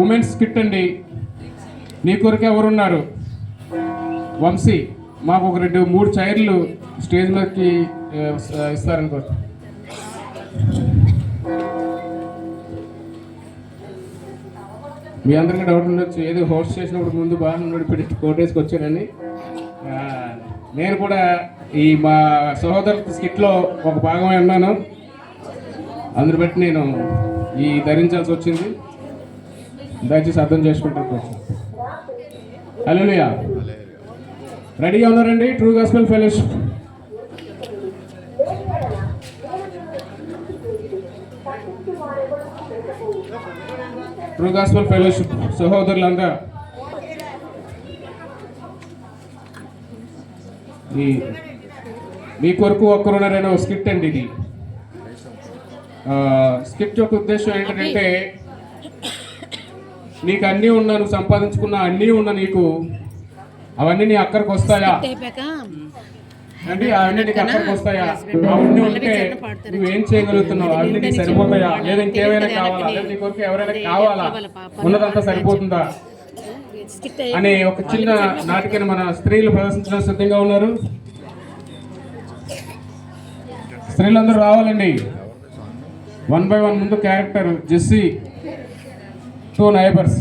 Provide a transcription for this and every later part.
Women's skit అండి. నీ కొరకు ఎవరున్నారు? వంశీ మాకు ఒక 2-3 చైర్లు స్టేజ్ మీదకి ఇస్తారనుకో. మీ అందరికీ డౌట్ ఉండొచ్చు, ఏదో హోస్ట్ చేసినప్పుడు ముందు బాగా నడిపి కోటేసుకు వచ్చానని. నేను కూడా ఈ మా సహోదరు స్కిట్లో ఒక భాగమై ఉన్నాను. అందుని బట్టి నేను ఈ ధరించాల్సి వచ్చింది. దయచేసి అర్థం చేసుకుంటాను. హల్లెలూయా. రెడీగా ఉన్నారండి? True gospel fellowship. True gospel fellowship సహోదరులంతా మీ కొరకు ఒక్కరున్నారైనా ఒక స్కిట్ అండి ఇది. స్కిట్ యొక్క ఉద్దేశం ఏంటంటే, నీకు అన్నీ ఉన్నా, నువ్వు సంపాదించుకున్న అన్నీ ఉన్నా, నీకు అవన్నీ నీ అక్కడికి వస్తాయా అంటే అవన్నీ నీకు అక్కడికి వస్తాయా? అవన్నీ ఉంటే నువ్వేం చేయగలుగుతున్నావు? అవన్నీ నీకు సరిపోతాయా? లేదా ఇంకేమైనా కావాలా? లేదా నీ కొరకు ఎవరైనా కావాలా? ఉన్నదంతా సరిపోతుందా అనే ఒక చిన్న నాటికని మన స్త్రీలు ప్రదర్శించడానికి సిద్ధంగా ఉన్నారు. స్త్రీలందరూ రావాలండి. 1 by 1 ముందు క్యారెక్టర్ జెస్సీ, 2 నైబర్స్.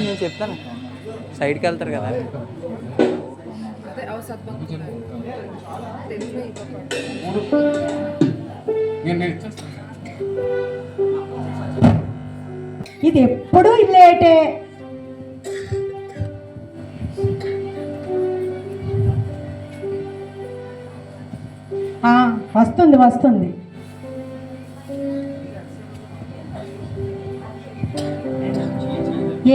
నేను చెప్తాను, సైడ్కి వెళ్తారు కదా. ఇది ఎప్పుడు లేటే. వస్తుంది వస్తుంది.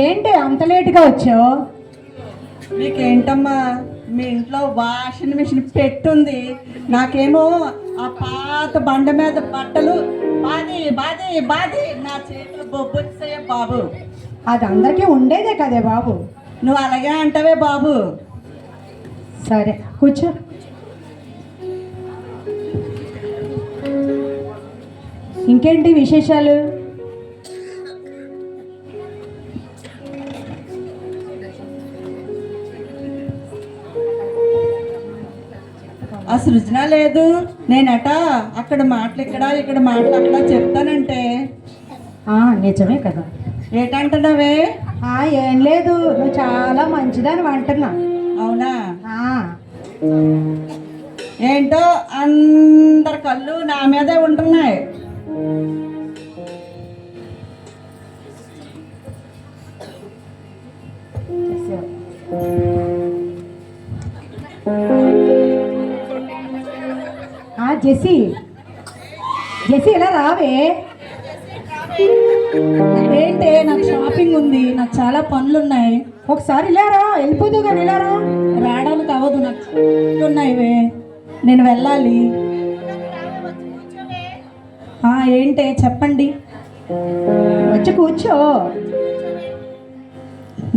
ఏంటి అంత లేటుగా వచ్చావు? మీకేంటమ్మా, మీ ఇంట్లో వాషింగ్ మిషన్ పెట్టుంది, నాకేమో ఆ పాత బండ మీద బట్టలు బాది బాది బాది నా చేతులు బొబ్బొచ్చాయే బాబు. అది అందరికీ ఉండేదే కదే బాబు. నువ్వు అలాగే అంటావే బాబు. సరే కూర్చో. ఇంకేంటి విశేషాలు? ఆ సృజన లేదు, నేనట అక్కడ మాటలు ఇక్కడ మాటలు అక్కడ చెప్తానంటే. నిజమే కదా. ఏటంటున్నావే? ఏం లేదు, నువ్వు చాలా మంచిదని అంటున్నా. అవునా? ఏంటో అందరి కళ్ళు నా మీదే ఉంటున్నాయి. జెస్సీ ఇలా రావే. ఏంటి, నాకు షాపింగ్ ఉంది, నాకు చాలా పనులు ఉన్నాయి. ఒకసారి ఇలా రా, వెళ్ళిపోదు కానీ ఇలా రా. రావడానికి అవ్వదు, నాకు ఉన్నాయివే, నేను వెళ్ళాలి. ఏంటి చెప్పండి. వచ్చి కూర్చో.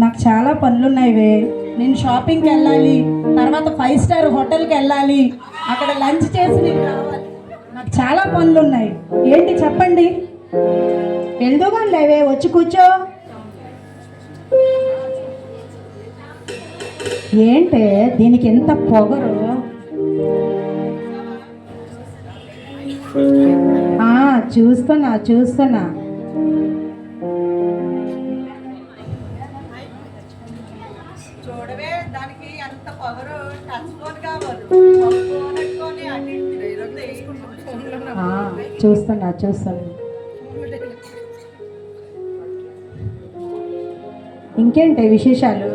నాకు చాలా పనులున్నాయివే, నేను షాపింగ్కి వెళ్ళాలి, తర్వాత 5 స్టార్ హోటల్కి వెళ్ళాలి, అక్కడ లంచ్ చేసి నేను రావాలి. నాకు చాలా పనులు ఉన్నాయి. ఏంటి చెప్పండి. వెళ్దుగా లేవే, వచ్చి కూర్చో. ఏంటే దీనికి ఎంత పొగరు? చూస్తున్నా. చూడవే, దానికి ఎంత పొగరు. టచ్ ఫోన్ కావాలి. చూస్తున్నా. ఇంకేంటి విశేషాలు?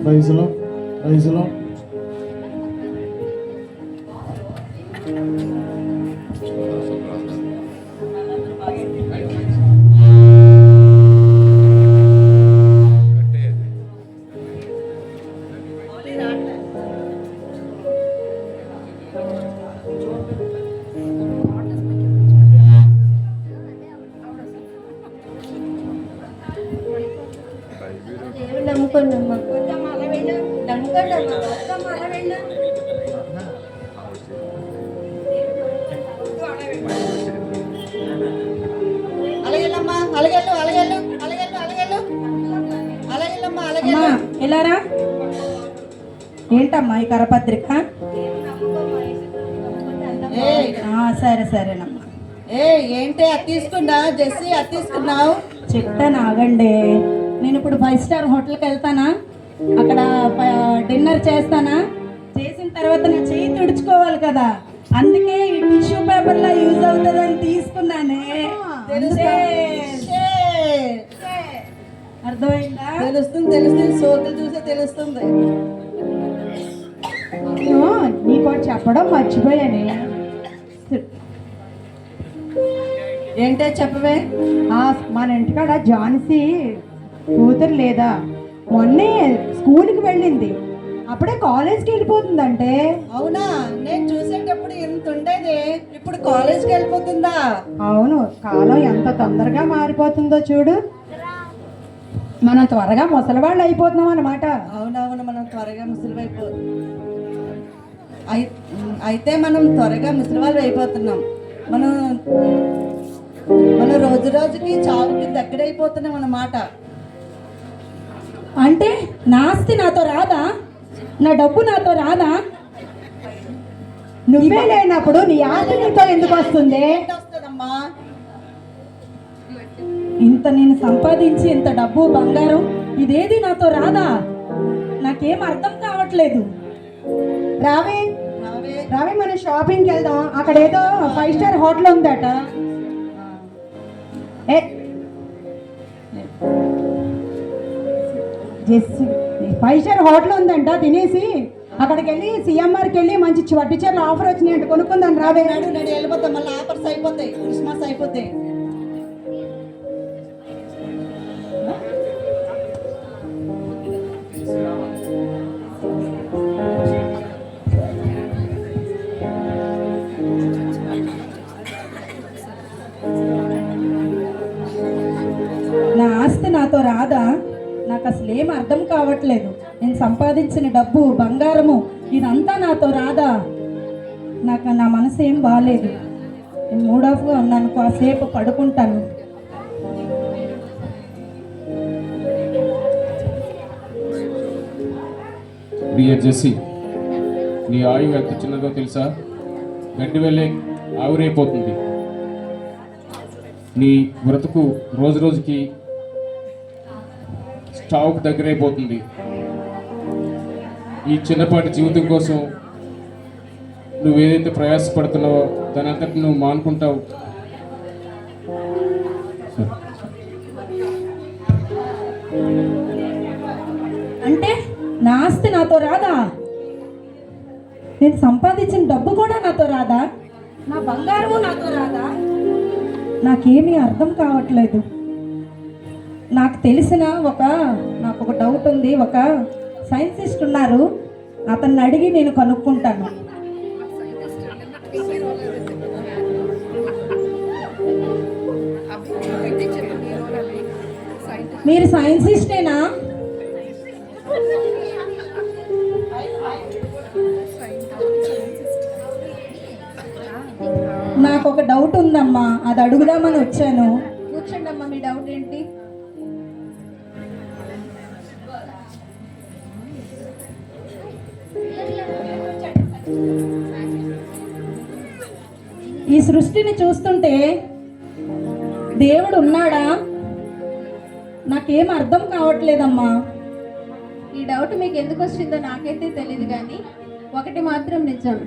రైజులో వస్తానమ్మా. అమ్మా ఎలారా? ఏంటమ్మా ఈ కరపత్రిక? సరే సరేనమ్మా. ఏంటి అది తీసుకున్నా జెస్సీ, అది తీసుకున్నావు? చెప్తాను ఆగండి. నేను ఇప్పుడు 5 స్టార్ హోటల్కి వెళ్తానా, అక్కడ డిన్నర్ చేస్తానా, చేసిన తర్వాత నా చేయి తుడుచుకోవాలి కదా, అందుకే ఈ టిష్యూ పేపర్లా యూజ్ అవుతుందని తీసుకున్నానే. అర్థమైందా? తెలుస్తుంది తెలుస్తుంది, సోకులు చూసే తెలుస్తుంది. నీకోటి చెప్పడం మర్చిపోయానే. ఏంటో చెప్పవే. మన ఇంటికాడ ఝాన్సీ కూతురు లేదా, మొన్నే స్కూల్కి వెళ్ళింది, అప్పుడే కాలేజ్కి వెళ్ళిపోతుందంటే. అవునా? నేను చూసేటప్పుడు ఇంత ఉండేది, ఇప్పుడు కాలేజ్కి వెళ్ళిపోతుందా? అవును, కాలం ఎంత తొందరగా మారిపోతుందో చూడు. మనం త్వరగా ముసలివాళ్ళు అయిపోతున్నాం అన్నమాట. అవునవును, మనం త్వరగా ముసలివైపో అయితే మనం త్వరగా ముసలివాళ్ళు అయిపోతున్నాం. మనం రోజు రోజుకి చావుకి దగ్గరైపోతున్నాం అన్నమాట. అంటే నా ఆస్తి నాతో రాదా, నా డబ్బు నాతో రాదా? నువ్వే లేనప్పుడు నీ ఆస్తి నీతో ఎందుకు వస్తుంది? వస్తుందమ్మా. ఇంత నేను సంపాదించి ఇంత డబ్బు బంగారం ఇదేది నాతో రాదా? నాకేం అర్థం కావట్లేదు. రావే రావే, మనం షాపింగ్కి వెళ్దాం. అక్కడ ఏదో 5 స్టార్ హోటల్ ఉందట. జెస్సీ 5 స్టార్ హోటల్ ఉందంట, తినేసి అక్కడికి వెళ్ళి సిఎంఆర్కి వెళ్ళి మంచి పట్టు చీరలు ఆఫర్ వచ్చినాయంట, కొనుక్కుందాం. రావే నడు వెళ్ళిపోతాం, మళ్ళీ ఆఫర్స్ అయిపోతాయి, క్రిస్మస్ అయిపోతాయి. నా ఆస్తి నాతో రాదా? నాకు అసలు ఏం అర్థం కావట్లేదు. నేను సంపాదించిన డబ్బు బంగారము ఇదంతా నాతో రాదా? నాకు నా మనసు ఏం బాగాలేదు. నేను మూడ్ ఆఫ్గా ఉన్నాను, కాసేపు పడుకుంటాను. డియర్ జెస్సీ, నీ ఆయువు ఎంత చిన్నదో తెలుసా? గడ్డి వెళ్ళే ఆవిరైపోతుంది. నీ బ్రతుకు రోజు రోజుకి స్టావ్కి దగ్గరైపోతుంది. ఈ చిన్నపాటి జీవితం కోసం నువ్వేదైతే ప్రయాసపడుతున్నావో దాని అంతటి నువ్వు మానుకుంటావు. అంటే నా ఆస్తి నాతో రాదా? నేను సంపాదించిన డబ్బు కూడా నాతో రాదా? నా బంగారము నాతో రాదా? నాకేమీ అర్థం కావట్లేదు. నాకు తెలిసిన నాకు ఒక డౌట్ ఉంది. ఒక సైంటిస్ట్ ఉన్నారు, అతన్ని అడిగి నేను కనుక్కుంటాను. మీరు సైంటిస్టేనా? నాకు ఒక డౌట్ ఉందమ్మా, అది అడుగుదామని వచ్చాను. కూర్చోండి అమ్మా, మీ డౌట్ ఏంటి? ఈ సృష్టిని చూస్తుంటే దేవుడు ఉన్నాడా? నాకేం అర్థం కావట్లేదమ్మా. ఈ డౌట్ మీకు ఎందుకు వచ్చిందో నాకైతే తెలియదు, కానీ ఒకటి మాత్రం నిజం,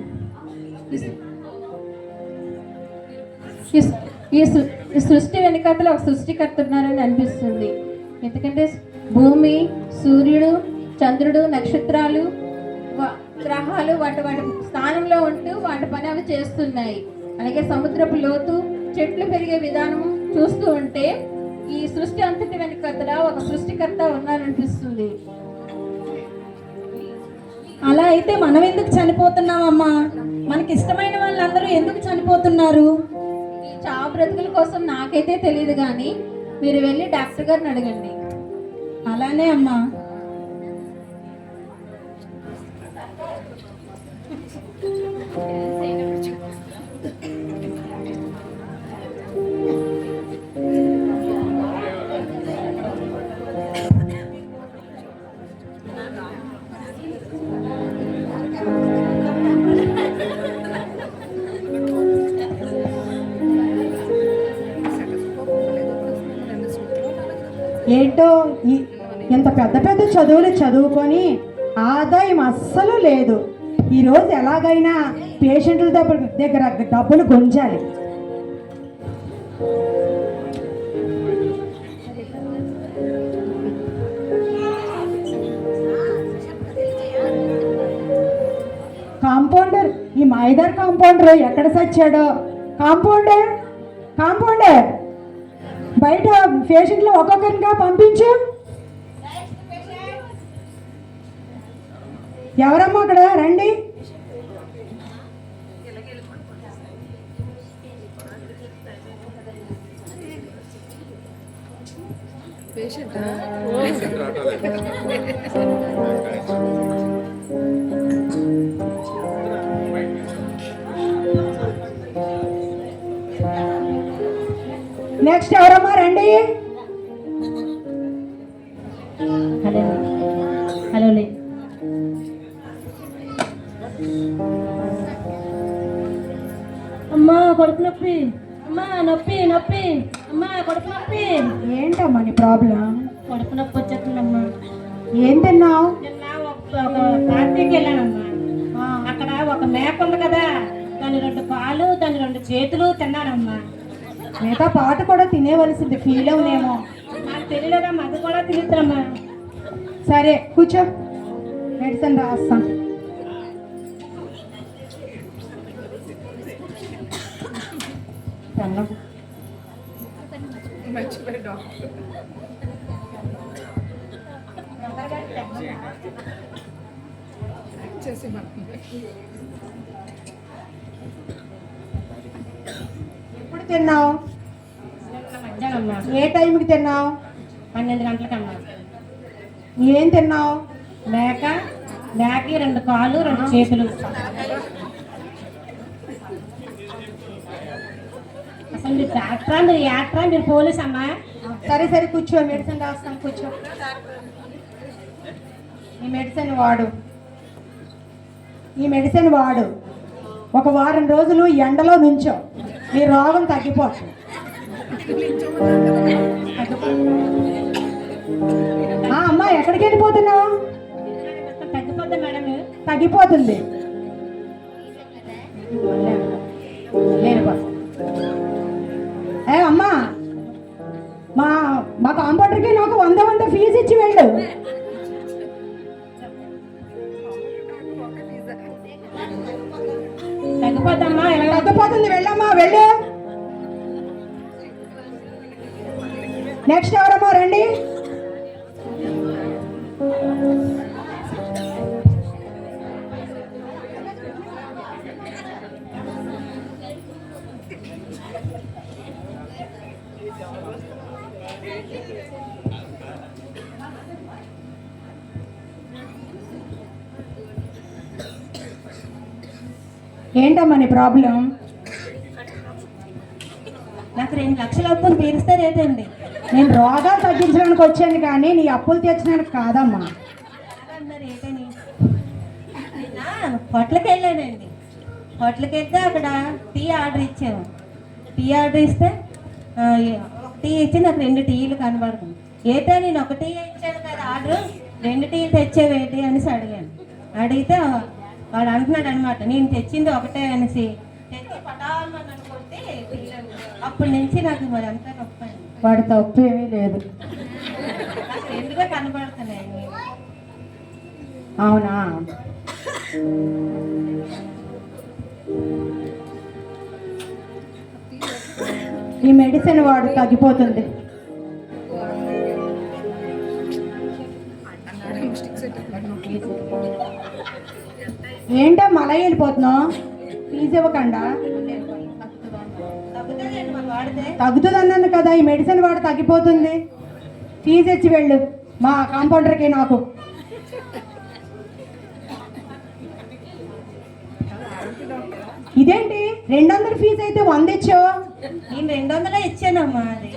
ఈ సృష్టి వెనకాతలో ఒక సృష్టికర్త ఉన్నారని అనిపిస్తుంది. ఎందుకంటే భూమి, సూర్యుడు, చంద్రుడు, నక్షత్రాలు, గ్రహాలు వాటి స్థానంలో ఉంటూ వాటి పని అవి చేస్తున్నాయి. అలాగే సముద్రపు లోతు, చెట్లు పెరిగే విధానం చూస్తూ ఉంటే ఈ సృష్టి అంతటి వెనకాతల ఒక సృష్టికర్త ఉన్నారనిపిస్తుంది. అలా అయితే మనం ఎందుకు చనిపోతున్నామమ్మా? మనకి ఇష్టమైన వాళ్ళందరూ ఎందుకు చనిపోతున్నారు? ఈ చావు బ్రతుకుల కోసం నాకైతే తెలియదు, కానీ మీరు వెళ్ళి డాక్టర్ గారిని అడగండి. అలానే అమ్మా. ఏంటో ఇంత పెద్ద పెద్ద చదువులు చదువుకొని ఆదాయం అస్సలు లేదు. ఈరోజు ఎలాగైనా పేషెంట్ల దగ్గర డబ్బులు గుంజాలి. కాంపౌండర్, ఈ మైదార్ కాంపౌండర్ ఎక్కడ సచ్చాడో. కాంపౌండర్, కాంపౌండర్, బయట పేషెంట్లు ఒక్కొక్కరిగా పంపించు. ఎవరమ్మా అక్కడ రండి. నెక్స్ట్ ఎవరమ్మా రండి. హలో హలో అమ్మా కడుపు నొప్పి, అమ్మా నొప్పి నొప్పి, అమ్మా కడుపు నొప్పి. ఏంటమ్మా నీ ప్రాబ్లం? కడుపు నొప్పి వచ్చేస్తుందమ్మా. ఏం తిన్నావు? నిన్న ఒక పార్టీకి వెళ్ళానమ్మా. అక్కడ ఒక మేక ఉంది కదా, దాని 2 పాలు, దాని 2 చేతులు తిన్నానమ్మా. మిగతా పాట కూడా తినేవలసింది, ఫీల్ అవునేమో. నాకు తెలియలేదమ్మా, అది కూడా తిరుగుతామ్మా. సరే కూర్చో, మెడిసిన్ రాస్తాం. ఎప్పుడు తిన్నావు? మధ్యాహ్నం ఏ టైంకి తిన్నావు? 12 గంటలకమ్మా. ఏం తిన్నావు? మేకకి 2 కాళ్ళు, 2 చేతులు. అసలు మీరు డాక్టరా, మీరు యాక్టరా, మీరు పోలీస్ అమ్మా? సరే సరే కూర్చో, మెడిసిన్ రాస్తాం, కూర్చో. ఈ మెడిసిన్ వాడు, ఈ మెడిసిన్ వాడు. ఒక వారం రోజులు ఎండలో నుంచో, నీ రోగం తగ్గిపోతుంది. అమ్మా ఎక్కడికి వెళ్ళిపోతున్నావు? తగ్గిపోద్దా మేడం? తగ్గిపోతుంది. అమ్మా, మా కాంపౌండర్కి నాకు 100 ఫీజు ఇచ్చి వెళ్ళు. తగ్గిపోద్దమ్మా. తగ్గిపోతుంది, వెళ్ళమ్మా వెళ్ళు. నెక్స్ట్ ఎవరమ్మా రండి. ఏంటమ్మా నీ ప్రాబ్లం? నాకు 2 లక్షల అప్పులు తీరిస్తే రేటండి. నేను రోగాలు తగ్గించడానికి వచ్చాను కానీ నీ అప్పులు తెచ్చడానికి కాదమ్మా. రేటని హోటల్కి వెళ్ళానండి. హోటల్కి వెళ్తే అక్కడ టీ ఆర్డర్ ఇచ్చాము. టీ ఆర్డర్ ఇస్తే టీ ఇచ్చి నాకు 2 టీలు కనబడుతుంది. ఏటా నేను 1 టీ ఇచ్చాను కదా ఆర్డర్, 2 టీలు తెచ్చేవేంటి అనేసి అడిగాను. అడిగితే వాడు అంటున్నాడు అనమాట, నేను తెచ్చింది ఒకటే అనేసి. తెచ్చి పటాలని అనుకుంటే అప్పటి నుంచి నాకు మరి అంతా నొప్పి. వాడి తప్పు ఏమీ లేదు. నాకు ఎందుకో కనబడుతున్నాయి. అవునా? ఈ మెడిసిన్ వాడు తగ్గిపోతుంది. ఏంటో మళ్ళీ వెళ్ళిపోతున్నావు? ఫీజు ఇవ్వకుండా. తగ్గుతుంది అన్నాను కదా, ఈ మెడిసిన్ వాడు తగ్గిపోతుంది. ఫీజు ఇచ్చి వెళ్ళు మా కాంపౌండర్కి నాకు. ఇదేంటి 200 ఫీజు అయితే 100 ఇచ్చావు? నేను 200 ఇచ్చానమ్మా. అది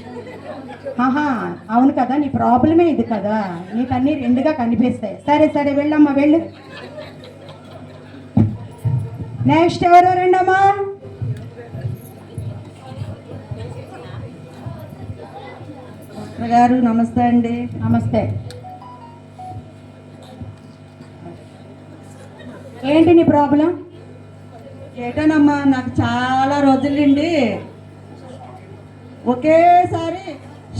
ఆహా, అవును కదా, నీ ప్రాబ్లమే ఇది కదా, నీకు అన్ని రెండుగా కనిపిస్తాయి. సరే సరే వెళ్ళమ్మా, వెళ్ళు. నెక్స్ట్ ఎవరు రండమ్మా? డాక్టర్ గారు నమస్తే అండి. నమస్తే. ఏంటి నీ ప్రాబ్లం? ఏటోనమ్మా, నాకు చాలా రోజుల నుండి ఒకేసారి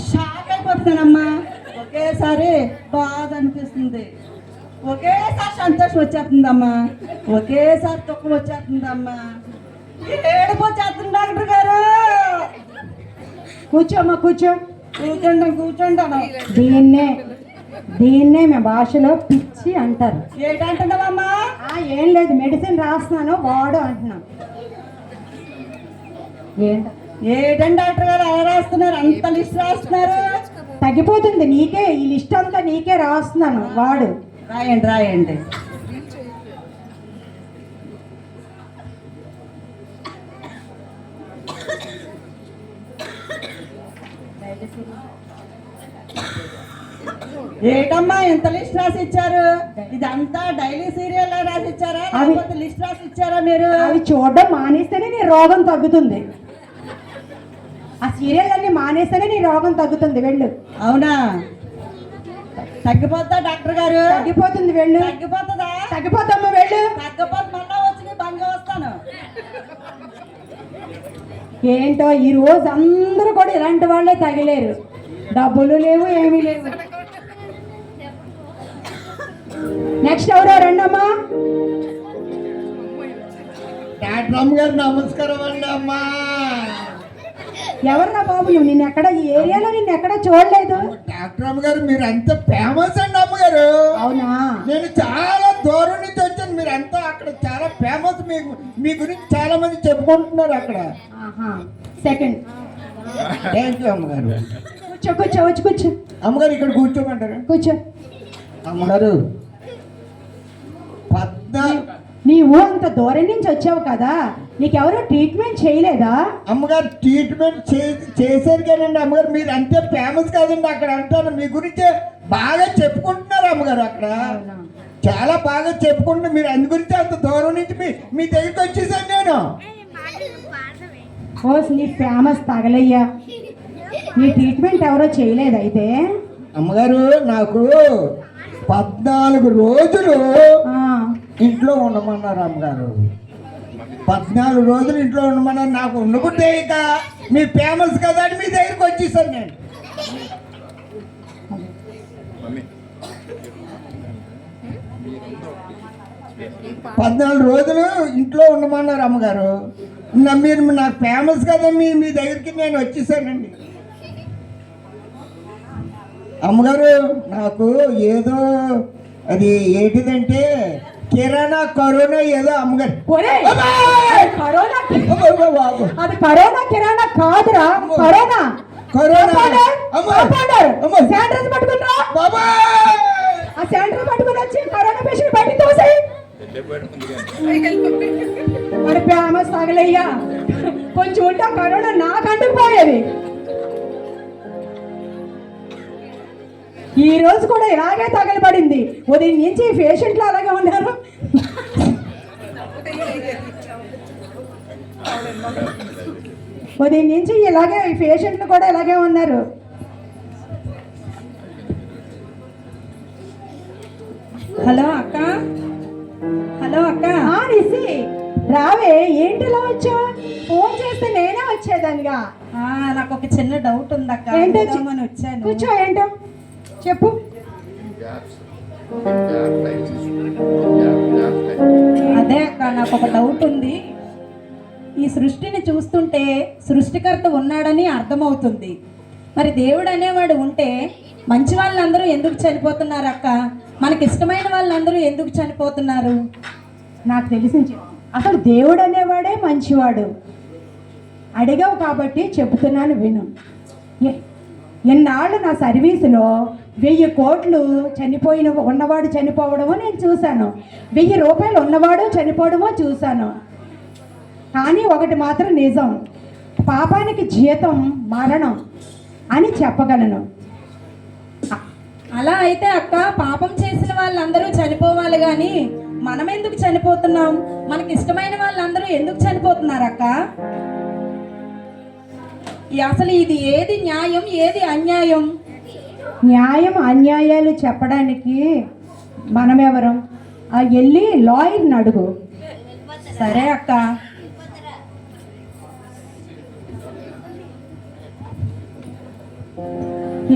షాక్ అయిపోతున్నానమ్మా. ఒకేసారి బాధ అనిపిస్తుంది, ఒకేసారి సంతోషం వచ్చేస్తుందమ్మా, ఒకేసారి దుఃఖం వచ్చేస్తుందమ్మా, ఏడుపు వచ్చేస్తుంది డాక్టర్ గారు. కూర్చోమ్మా, కూర్చో. కూర్చుంటాను. దీన్నే మా భాషలో పిచ్చి అంటారు. ఏంటంటున్నావమ్మా? ఏం లేదు, మెడిసిన్ రాస్తున్నాను వాడు అంటున్నాను. ఏంటండి డాక్టర్ గారు అలా రాస్తున్నారు, అంత లిస్ట్ రాస్తున్నారు? తగ్గిపోతుంది నీకే, ఈ లిస్ట్ అంతా నీకే రాస్తున్నాను వాడు. రాయండి రాయండి. ఏటమ్మా ఎంత లిస్ట్ రాసి ఇచ్చారు? ఇదంతా డైలీ సీరియల్ రాసి ఇచ్చారా, లేకపోతే లిస్ట్ రాసి ఇచ్చారా మీరు? అవి చూడడం మానేస్తేనే నీ రోగం తగ్గుతుంది. ఆ సీరియల్ అన్ని మానేస్తేనే నీ రోగం తగ్గుతుంది. వెళ్ళు. అవునా? తగ్గిపోతా డాక్టర్ గారు? తగ్గిపోతుంది, వెళ్ళు. తగ్గిపోతుందా? తగ్గిపోతామ్మా, వెళ్ళు. తగ్గిపోతే మళ్ళా వచ్చి నీ బంగా వస్తాను. ఏంటో ఈ రోజు అందరూ కూడా ఇలాంటి వాళ్ళే తగిలేరు. డబ్బులు లేవు, ఏమీ లేవు. నెక్స్ట్ ఎవరో రండమ్మా. డాక్టర్ అమ్మగారు నమస్కారం అండి. అమ్మా ఎవరు నా బాబు నువ్వు? నిన్న ఎక్కడ ఈ ఏరియాలో నిన్న ఎక్కడ చూడలేదు. డాక్టర్ అమ్మగారు మీరు అంత ఫేమస్ అండి అమ్మగారు. అవునా? నేను చాలా దూరం నుంచి వచ్చాను, మీరు అంతా అక్కడ చాలా ఫేమస్. మీకు మీ గురించి చాలా మంది చెప్పుకుంటున్నారు అక్కడ. సెకండ్. థ్యాంక్ యూ అమ్మగారు. కూర్చో కూర్చో, వచ్చి కూర్చో. అమ్మగారు ఇక్కడ కూర్చోమంటారా? కూర్చో. అమ్మగారు నీవు అంత దూరం నుంచి వచ్చావు కదా, నీకెవరో ట్రీట్మెంట్ చేయలేదా? అమ్మగారు ట్రీట్మెంట్ చేశారు కదండి అమ్మగారు. మీరు అంతే ఫేమస్ కాదండి అక్కడ అంటారు. మీ గురించి బాగా చెప్పుకుంటున్నారు అమ్మగారు. అక్కడ చాలా బాగా చెప్పుకుంటున్నారు. మీరు అందు గురించి అంత దూరం నుంచి మీ దగ్గరికి వచ్చేసాను నేను. నీ ఫేమస్ తగలయ్యా. నీ ట్రీట్మెంట్ ఎవరో చేయలేదు అయితే? అమ్మగారు నాకు 14 రోజులు ఇంట్లో ఉండమన్నారు అమ్మగారు. 14 రోజులు ఇంట్లో ఉండమన్నారు. నాకు ఉండకుంటే ఇక మీ ఫేమస్ కదా అని మీ దగ్గరికి వచ్చేసాను నేను. పద్నాలుగు రోజులు ఇంట్లో ఉండమన్నారు అమ్మగారు. మీరు నాకు ఫేమస్ కదా మీ దగ్గరికి నేను వచ్చేసానండి. అమ్మగారు నాకు ఏదో అది ఏంటిదంటే కిరాణా కరోనా ఏదో అమ్మగారు. అది కరోనా కిరాణా కాదురా, కరోనా. శానిటైజర్ పట్టుకున్నా బాబా, ఆ శానిటైజర్ పట్టుకుని వచ్చి కరోనా పేషెంట్ బయటికి తోసేయి. మరి ఫేమస్ తగలయ్యా. కొంచెం ఉంటే కరోనా నాకు అంటుకుపోయేది. ఈ రోజు కూడా ఇలాగే తగలబడింది. ఉదయం నుంచి పేషెంట్లు అలాగే ఉన్నారు. ఉదయం నుంచి ఇలాగే ఈ పేషెంట్లు కూడా ఇలాగే ఉన్నారు. హలో అక్క. హలో అక్క. నిసి రావే, ఏంటిలా వచ్చా? ఫోన్ చేస్తే నేనే వచ్చేదానిగా. నాకు ఒక చిన్న డౌట్ ఉంది అక్క. ఏంటో వచ్చాను. కూర్చో. ఏంటో చెప్పు. అదే అక్క, నాకు ఒక డౌట్ ఉంది. ఈ సృష్టిని చూస్తుంటే సృష్టికర్త ఉన్నాడని అర్థమవుతుంది. మరి దేవుడు అనేవాడు ఉంటే మంచి వాళ్ళందరూ ఎందుకు చనిపోతున్నారు అక్క? మనకి ఇష్టమైన వాళ్ళందరూ ఎందుకు చనిపోతున్నారు? నాకు తెలిసింది. అసలు దేవుడు అనేవాడే మంచివాడు. అడిగావు కాబట్టి చెబుతున్నాను విను. ఎన్నాళ్ళు నా సర్వీసులో 1000 కోట్లు ఉన్నవాడు చనిపోవడమో నేను చూశాను. 1000 రూపాయలు ఉన్నవాడు చనిపోవడమో చూశాను. కానీ ఒకటి మాత్రం నిజం, పాపానికి జీతం మరణం అని చెప్పగలను. అలా అయితే అక్క, పాపం చేసిన వాళ్ళందరూ చనిపోవాలి కానీ మనం ఎందుకు చనిపోతున్నాం? మనకి ఇష్టమైన వాళ్ళందరూ ఎందుకు చనిపోతున్నారు అక్క? అసలు ఇది ఏది న్యాయం, ఏది అన్యాయం? న్యాయం అన్యాయాలు చెప్పడానికి మనమెవరం? వెళ్ళి లాయర్ని అడుగు. సరే అక్క.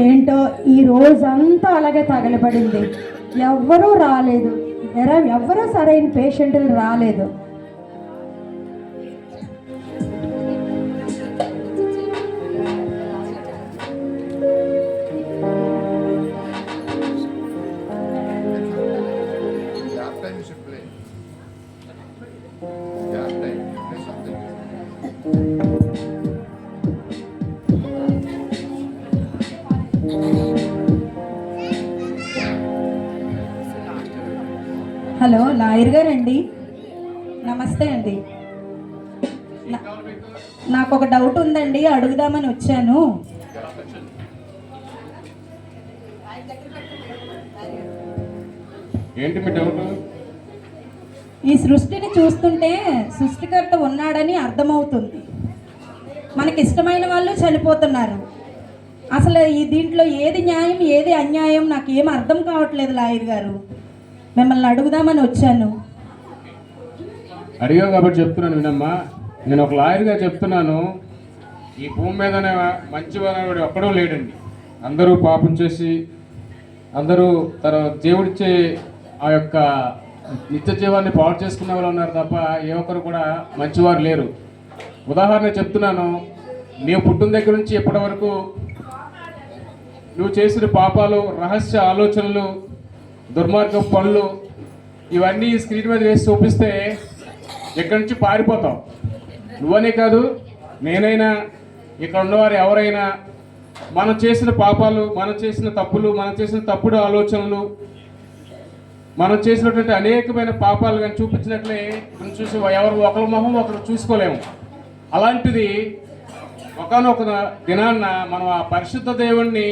ఏంటో ఈ రోజంతా అలాగే తగలబడింది, ఎవ్వరూ రాలేదు, ఎవ్వరూ సరైన పేషెంట్లు రాలేదు. హలో, లాయర్ గారండి, నమస్తే అండి. నాకు ఒక డౌట్ ఉందండి, అడుగుదామని వచ్చాను. ఏంటి మీ డౌట్? ఈ సృష్టిని చూస్తుంటే సృష్టికర్త ఉన్నాడని అర్థమవుతుంది. మనకి ఇష్టమైన వాళ్ళు చనిపోతున్నారు. అసలు ఈ దీంట్లో ఏది న్యాయం, ఏది అన్యాయం నాకు ఏం అర్థం కావట్లేదు లాయర్ గారు. మిమ్మల్ని అడుగుదామని వచ్చాను. అడిగావు కాబట్టి చెప్తున్నాను వినమ్మా. నేను ఒక లాయర్గా చెప్తున్నాను, ఈ భూమి మీద మంచివాడు ఒక్కడూ లేడండి. అందరూ పాపం చేసి అందరూ తన దేవుడిచ్చే ఆ యొక్క నిత్య జీవాన్ని పాడు చేసుకునే వాళ్ళు ఉన్నారు తప్ప ఏ ఒక్కరు కూడా మంచివారు లేరు. ఉదాహరణ చెప్తున్నాను, నీవు పుట్టిన దగ్గర నుంచి ఇప్పటి వరకు నువ్వు చేసిన పాపాలు, రహస్య ఆలోచనలు, దుర్మార్గం పనులు ఇవన్నీ స్క్రీన్ మీద వేసి చూపిస్తే ఇక్కడి నుంచి పారిపోతాం. నువ్వనే కాదు, నేనైనా, ఇక్కడ ఉన్నవారు ఎవరైనా మనం చేసిన పాపాలు, మనం చేసిన తప్పులు, మనం చేసిన తప్పుడు ఆలోచనలు, మనం చేసినటువంటి అనేకమైన పాపాలు కానీ చూపించినట్లే మనం చూసి ఎవరు ఒకరి మొహం ఒకరు చూసుకోలేము. అలాంటిది ఒకానొక దినాన్న మనం ఆ పరిశుద్ధ దేవుణ్ణి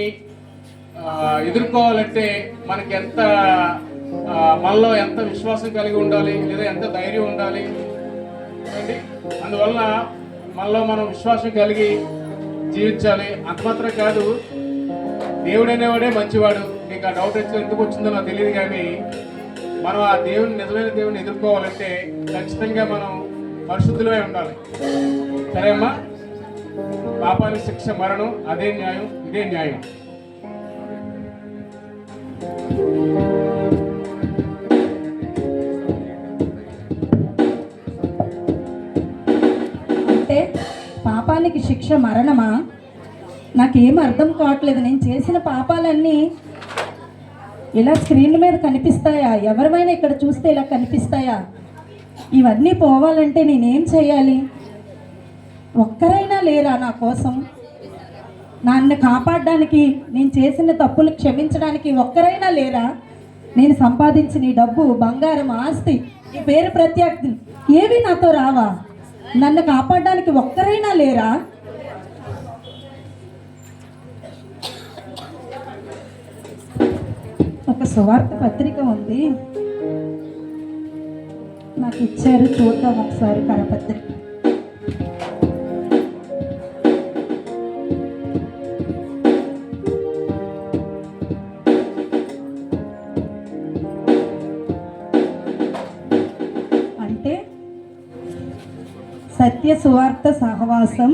ఎదుర్కోవాలంటే మనకి ఎంత మనలో ఎంత విశ్వాసం కలిగి ఉండాలి, లేదా ఎంత ధైర్యం ఉండాలి అండి. అందువలన మనలో మనం విశ్వాసం కలిగి జీవించాలి. అంత మాత్రం కాదు, దేవుడు అనేవాడే మంచివాడు. నీకు ఆ డౌట్ వచ్చి ఎందుకు వచ్చిందో నాకు తెలియదు, కానీ మనం ఆ దేవుని, నిజమైన దేవుని ఎదుర్కోవాలంటే ఖచ్చితంగా మనం పరిశుద్ధులమై ఉండాలి. సరే అమ్మా, పాపానికి శిక్ష మరణం, అదే న్యాయం, ఇదే న్యాయం. అంటే పాపానికి శిక్ష మరణమా? నాకేం అర్థం కావట్లేదు. నేను చేసిన పాపాలన్నీ ఇలా స్క్రీన్ మీద కనిపిస్తాయా? ఎవరిమైనా ఇక్కడ చూస్తే ఇలా కనిపిస్తాయా? ఇవన్నీ పోవాలంటే నేనేం చేయాలి? ఒక్కరైనా లేరా నా కోసం? నన్ను కాపాడడానికి, నేను చేసిన తప్పులు క్షమించడానికి ఒక్కరైనా లేరా? నేను సంపాదించిన ఈ డబ్బు, బంగారం, ఆస్తి, ఈ పేరు ప్రత్యర్థి ఏవి నాతో రావా? నన్ను కాపాడడానికి ఒక్కరైనా లేరా? ఒక సువార్త పత్రిక ఉంది, నాకు ఇచ్చారు, చూద్దాం ఒకసారి. కరపత్రిక అంటే సత్య సువార్త సహవాసం,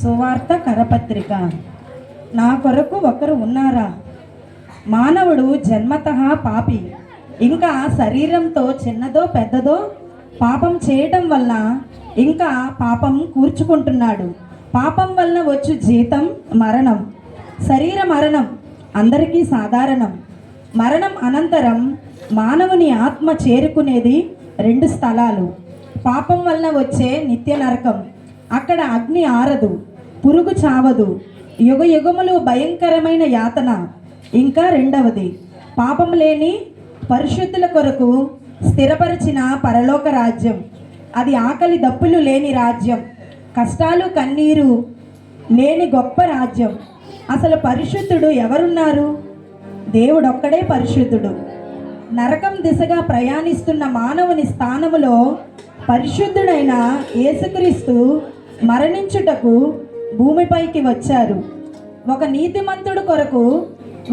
సువార్త కరపత్రిక. నా కొరకు ఒకరు ఉన్నారా? మానవుడు జన్మతః పాపి, ఇంకా శరీరంతో చిన్నదో పెద్దదో పాపం చేయటం వల్ల ఇంకా పాపం కూర్చుకుంటున్నాడు. పాపం వల్ల వచ్చు జీతం మరణం. శరీర మరణం అందరికీ సాధారణం. మరణం అనంతరం మానవుని ఆత్మ చేరుకునేది 2 స్థలాలు. పాపం వల్ల వచ్చే నిత్య నరకం, అక్కడ అగ్ని ఆరదు, పురుగు చావదు, యుగ యుగములు భయంకరమైన యాతన. ఇంకా రెండవది, పాపం లేని పరిశుద్ధుల కొరకు స్థిరపరిచిన పరలోక రాజ్యం. అది ఆకలి దప్పులు లేని రాజ్యం, కష్టాలు కన్నీరు లేని గొప్ప రాజ్యం. అసలు పరిశుద్ధుడు ఎవరున్నారు? దేవుడొక్కడే పరిశుద్ధుడు. నరకం దిశగా ప్రయాణిస్తున్న మానవుని స్థానములో పరిశుద్ధుడైన యేసుక్రీస్తు మరణించుటకు భూమిపైకి వచ్చారు. ఒక నీతిమంతుడు కొరకు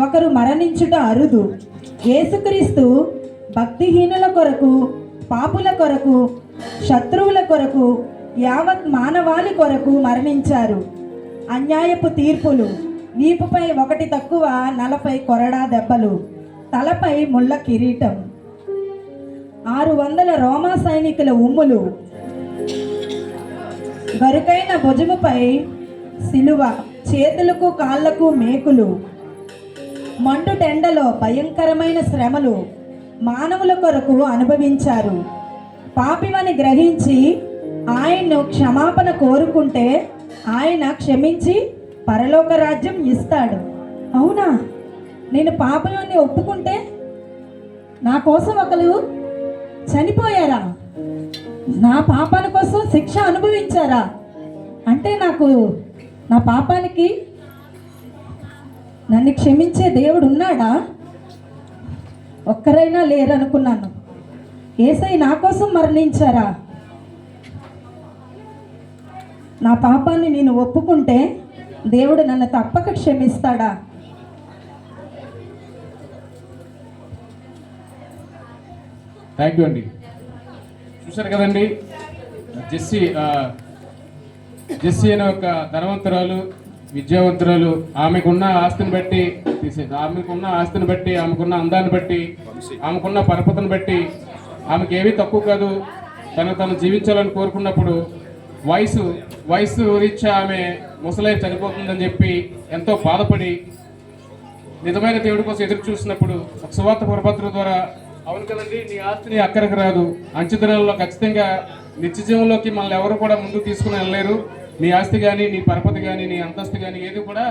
ఒకరు మరణించుట అరుదు. యేసుక్రీస్తు భక్తిహీనుల కొరకు, పాపుల కొరకు, శత్రువుల కొరకు, యావత్ మానవాళి కొరకు మరణించారు. అన్యాయపు తీర్పులు, వీపుపై 1 తక్కువ 40 కొరడా దెబ్బలు, తలపై ముళ్ళ కిరీటం, 600 రోమా సైనికుల ఉమ్ములు, గరుకైన భుజముపై సిలువ, చేతులకు కాళ్లకు మేకులు, మండుటెండలో భయంకరమైన శ్రమలు మానవుల కొరకు అనుభవించారు. పాపివని గ్రహించి ఆయన్ను క్షమాపణ కోరుకుంటే ఆయన క్షమించి పరలోక రాజ్యం ఇస్తాడు. అవునా? నేను పాపమని ఒప్పుకుంటే నా కోసం ఒకరు చనిపోయారా? నా పాపాల కోసం శిక్ష అనుభవించారా? అంటే నాకు నా పాపానికి నన్ను క్షమించే దేవుడు ఉన్నాడా? ఒక్కరైనా లేరనుకున్నాను. యేసయ్య నా కోసం మరణించారా? నా పాపాన్ని నేను ఒప్పుకుంటే దేవుడు నన్ను తప్పక క్షమిస్తాడా? థ్యాంక్ యూ అండి. చూశారు కదండి, జెస్సీ అనే ఒక ధనవంతురాలు, విద్యావంతురాలు, ఆమెకున్న ఆస్తిని బట్టి ఆమెకున్న అందాన్ని బట్టి, ఆమెకున్న పరపతిని బట్టి ఆమెకి ఏమీ తక్కువ కాదు. తను జీవించాలని కోరుకున్నప్పుడు వయసు రీత్యా ఆమె ముసలై చనిపోతుందని చెప్పి ఎంతో బాధపడి నిజమైన దేవుడి కోసం ఎదురు చూసినప్పుడు ఒక సువార్త పురపత్రం ద్వారా, అవును కదండి, నీ ఆస్తిని అక్కడికి రాదు, అంచెదినాల్లో ఖచ్చితంగా నిత్య జీవంలోకి మనల్ని ఎవరు కూడా ముందుకు తీసుకుని వెళ్ళలేరు. నీ ఆస్తి కానీ, నీ పరపతి కానీ, నీ అంతస్తు కానీ ఏది కూడా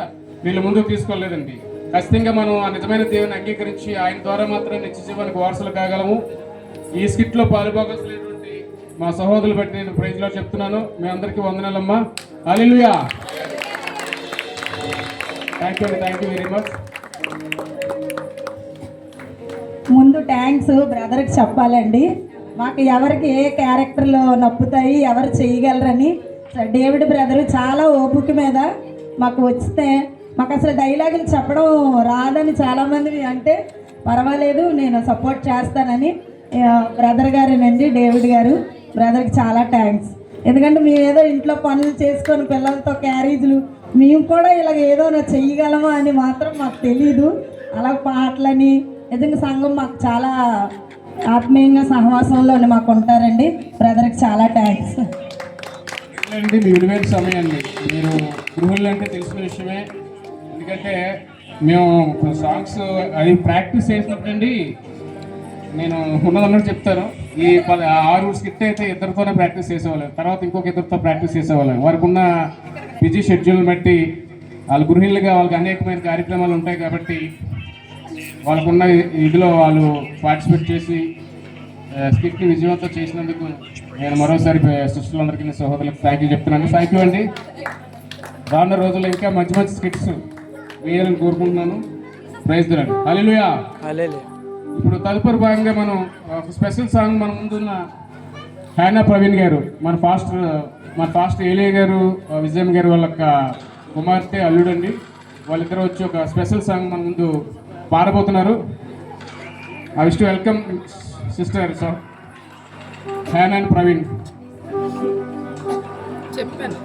వీళ్ళు ముందుకు తీసుకోలేదండి. ఖచ్చితంగా మనం ఆ నిజమైన దేవుని అంగీకరించి ఆయన ద్వారా మాత్రమే నిత్య జీవానికి వారసులు కాగలము. ఈ స్కిట్లో పాలుభాగస్తులైనటువంటి మా సహోదరులు బట్టి నేను ప్రైజ్లో చెప్తున్నాను. మీ అందరికీ వందనాలమ్మా. Hallelujah. Thank you very much. ముందు థ్యాంక్స్ బ్రదర్కి చెప్పాలండి. మాకు ఎవరికి ఏ క్యారెక్టర్లో నప్పుతాయి, ఎవరు చేయగలరని డేవిడ్ బ్రదరు చాలా ఓపిక మీద మాకు వస్తే, మాకు అసలు డైలాగులు చెప్పడం రాదని చాలామంది అంటే పర్వాలేదు నేను సపోర్ట్ చేస్తానని బ్రదర్ గారేనండి, డేవిడ్ గారు. బ్రదర్కి చాలా థ్యాంక్స్. ఎందుకంటే మేము ఏదో ఇంట్లో పనులు చేసుకొని పిల్లలతో క్యారేజీలు, మేము కూడా ఇలాగ ఏదో చెయ్యగలమా అని మాత్రం మాకు తెలీదు. అలా పాటలని నిజంగా సంఘం మాకు చాలా ఆత్మీయంగా సహవాసంలో మాకు ఉంటారండి. బ్రదర్కి చాలా థ్యాంక్స్ అండి. మీ విలువైన సమయం అండి. మీరు గృహులు అంటే తెలిసిన విషయమే. ఎందుకంటే మేము సాంగ్స్ అది ప్రాక్టీస్ చేసినప్పుడండి, నేను ఉన్నదన్నట్టు చెప్తాను, ఈ 6 స్కిట్ అయితే ఇద్దరితోనే ప్రాక్టీస్ చేసేవాళ్ళం. తర్వాత ఇంకొక ఇద్దరితో ప్రాక్టీస్ చేసేవాళ్ళం. వారికి ఉన్న బిజీ షెడ్యూల్ బట్టి వాళ్ళు గృహిణులుగా వాళ్ళకి అనేకమైన కార్యక్రమాలు ఉంటాయి కాబట్టి వాళ్ళకున్న ఇదిలో వాళ్ళు పార్టిసిపేట్ చేసి స్కిట్ని విజయవంతం చేసినందుకు నేను మరోసారి సృష్టిలందరికీ సహోదరులకు థ్యాంక్ యూ చెప్తున్నాను. థ్యాంక్ యూ అండి. రానున్న రోజుల్లో ఇంకా మంచి స్కిట్స్ వేయాలని కోరుకుంటున్నాను. Praise the Lord. హల్లెలూయా. ఇప్పుడు తదుపరి భాగంగా మనం ఒక స్పెషల్ సాంగ్ మన ముందున్న హ్యానా ప్రవీణ్ గారు, మన ఫాస్ట్ ఏలియా గారు, విజయం గారు వాళ్ళ కుమార్తె అల్లుడండి, వాళ్ళిద్దరు వచ్చి ఒక స్పెషల్ సాంగ్ మన ముందు పాడబోతున్నారు. I wish to welcome sister Hannah and Praveen. చెప్పాను.